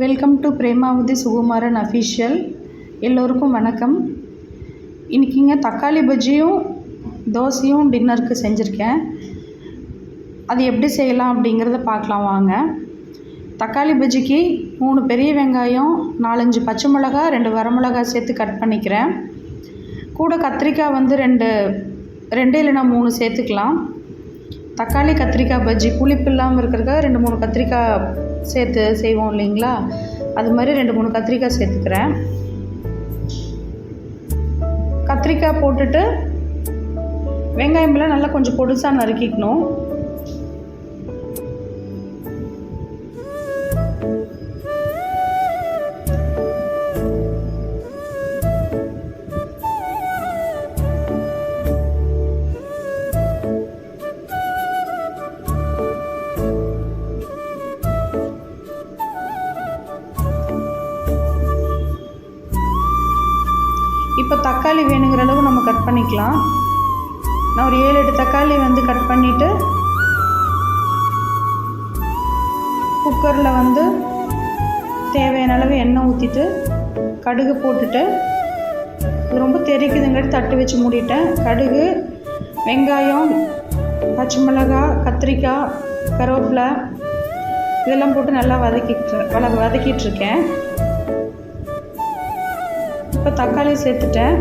Welcome to Premavathi Sukumaran official. எல்லோருக்கும் வணக்கம். இன்றைக்கிங்க தக்காளி பஜ்ஜியும் தோசையும் டின்னருக்கு செஞ்சுருக்கேன். அது எப்படி செய்யலாம் அப்படிங்கிறத பார்க்கலாம் வாங்க. தக்காளி பஜ்ஜிக்கு 3 பெரிய வெங்காயம், 4-5 பச்சை மிளகா, 2 வரமிளகா சேர்த்து கட் பண்ணிக்கிறேன். கூட கத்திரிக்காய் வந்து 2 இல்லைனா 3 சேர்த்துக்கலாம். தக்காளி கத்திரிக்காய் பஜ்ஜி புளிப்பு இல்லாமல் இருக்கிறதுக்காக 2-3 கத்திரிக்காய் சேர்த்து செய்வோம் இல்லைங்களா, அது மாதிரி 2-3 கத்திரிக்காய் சேர்த்துக்கிறேன். கத்திரிக்காய் போட்டுட்டு வெங்காயமெல்லாம் நல்லா கொஞ்சம் பொடிசாக நறுக்கிக்கணும். இப்போ தக்காளி வேணுங்கிற அளவு நம்ம கட் பண்ணிக்கலாம். நான் ஒரு 7-8 தக்காளி வந்து கட் பண்ணிவிட்டு குக்கரில் வந்து தேவையான அளவு எண்ணெய் ஊற்றிட்டு கடுகு போட்டுட்டு, இது ரொம்ப தெரிக்குதுங்கிறது தட்டு வச்சு மூடிட்டேன். கடுகு, வெங்காயம், பச்சை மிளகாய், கத்திரிக்காய், கருவேப்பிலை இதெல்லாம் போட்டு நல்லா வதக்கிட்டுருக்கேன். இப்போ தக்காளி சேர்த்துட்டேன்.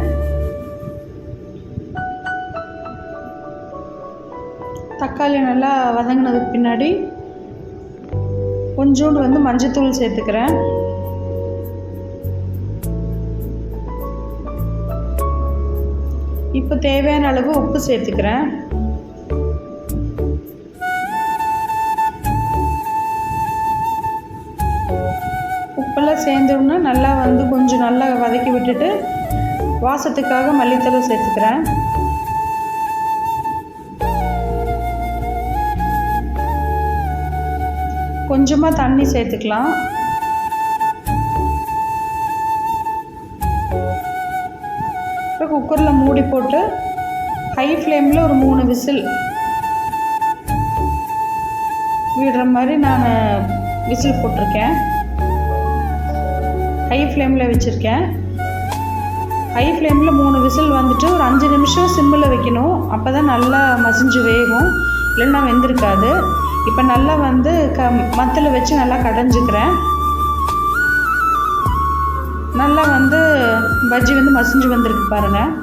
தக்காளி நல்லா வதங்கினதுக்கு பின்னாடி கொஞ்சோண்டு வந்து மஞ்சத்தூள் சேர்த்துக்கிறேன். இப்போ தேவையான அளவு உப்பு சேர்த்துக்கிறேன். உப்பெல்லாம் சேர்ந்தோன்னா நல்லா வந்து கொஞ்சம் நல்லா வதக்கி விட்டுட்டு வாசத்துக்காக மல்லித்தழை சேர்த்துக்கிறேன். கொஞ்சமாக தண்ணி சேர்த்துக்கலாம். இப்போ குக்கரில் மூடி போட்டு ஹை ஃப்ளேமில் ஒரு 3 விசில் விடுற மாதிரி நான் விசில் போட்டிருக்கேன். ஹை ஃப்ளேமில் வச்சுருக்கேன். ஹை ஃப்ளேமில் 3 விசில் வந்துட்டு ஒரு 5 நிமிஷம் சிம்மில் வைக்கணும். அப்போ தான் நல்லா மசிஞ்சு வேகும், இல்லைன்னா வெந்திருக்காது. இப்போ நல்லா வந்து மத்தில் வச்சு நல்லா கடைஞ்சிக்கிறேன். நல்லா வந்து பஜ்ஜி வந்து மசிஞ்சு வந்திருக்கு பாருங்கள்.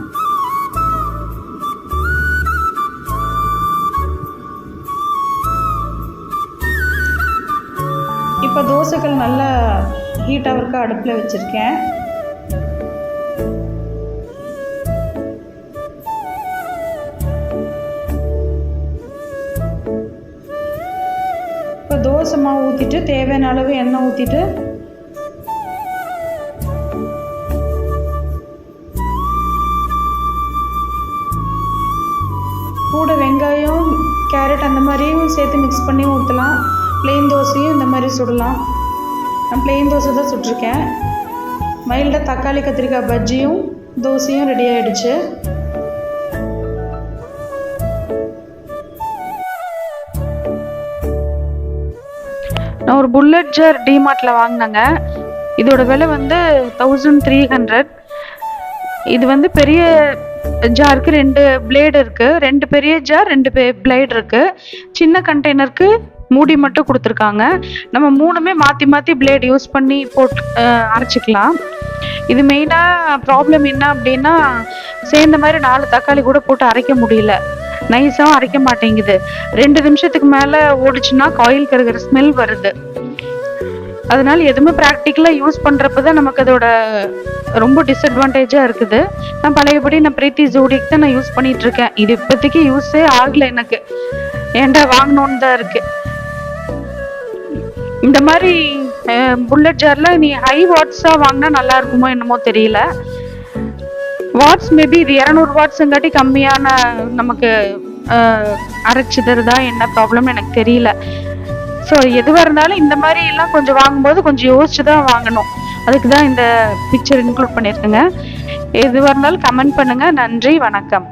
இப்போ தோசைகள் நல்லா ஹீட்டாக இருக்க அடுப்பில் வச்சுருக்கேன். இப்போ தோசை மாவு ஊற்றிட்டு தேவையான அளவு எண்ணெய் ஊற்றிட்டு கூட வெங்காயம், கேரட் அந்த மாதிரியும் சேர்த்து மிக்ஸ் பண்ணி ஊற்றலாம். ப்ளெயின் தோசையும் இந்த மாதிரி சுடலாம். நான் ப்ளெயின் தோசை தான் சுட்டிருக்கேன். மைல்டாக தக்காளி கத்திரிக்காய் பஜ்ஜியும் தோசையும் ரெடி ஆகிடுச்சு. நான் ஒரு புல்லட் ஜார் டிமார்ட்டில் வாங்கினேங்க. இதோட விலை வந்து 1300. இது வந்து பெரிய ஜாருக்கு 2 பிளேடு இருக்குது. 2 பெரிய ஜார், 2 பிளேடு இருக்குது. சின்ன கண்டெய்னருக்கு மூடி மட்டும் கொடுத்துருக்காங்க. நம்ம 3மே மாற்றி மாற்றி பிளேட் யூஸ் பண்ணி போட்டு அரைச்சிக்கலாம். இது மெயினாக ப்ராப்ளம் என்ன அப்படின்னா, சேர்ந்த மாதிரி 4 தக்காளி கூட போட்டு அரைக்க முடியல. நைஸாகவும் அரைக்க மாட்டேங்குது. 2 நிமிஷத்துக்கு மேலே ஓடிச்சுன்னா காயில் கருகிற ஸ்மெல் வருது. அதனால எதுவுமே ப்ராக்டிக்கலாக யூஸ் பண்ணுறப்ப தான் நமக்கு அதோட ரொம்ப டிஸ்அட்வான்டேஜாக இருக்குது. நான் பழையபடி பிரீத்தி ஜோடிக்கு தான் நான் யூஸ் பண்ணிகிட்ருக்கேன். இது இப்போதைக்கு யூஸே ஆகலை எனக்கு. ஏன்டா வாங்கணுன்னு தான் இருக்குது. இந்த மாதிரி புல்லட் ஜாரில் நீ ஹை வாட்ஸாக வாங்கினா நல்லா இருக்குமோ என்னமோ தெரியல. வாட்ஸ் மேபி இது 200 வாட்ஸுங்காட்டி கம்மியான நமக்கு அரைச்சிதறதா என்ன ப்ராப்ளம் எனக்கு தெரியல. ஸோ எதுவாக இருந்தாலும் இந்த மாதிரி எல்லாம் கொஞ்சம் வாங்கும்போது கொஞ்சம் யோசிச்சு தான் வாங்கணும். அதுக்கு தான் இந்த பிக்சர் இன்க்ளூட் பண்ணியிருக்கேங்க. எதுவாக இருந்தாலும் கமெண்ட் பண்ணுங்கள். நன்றி, வணக்கம்.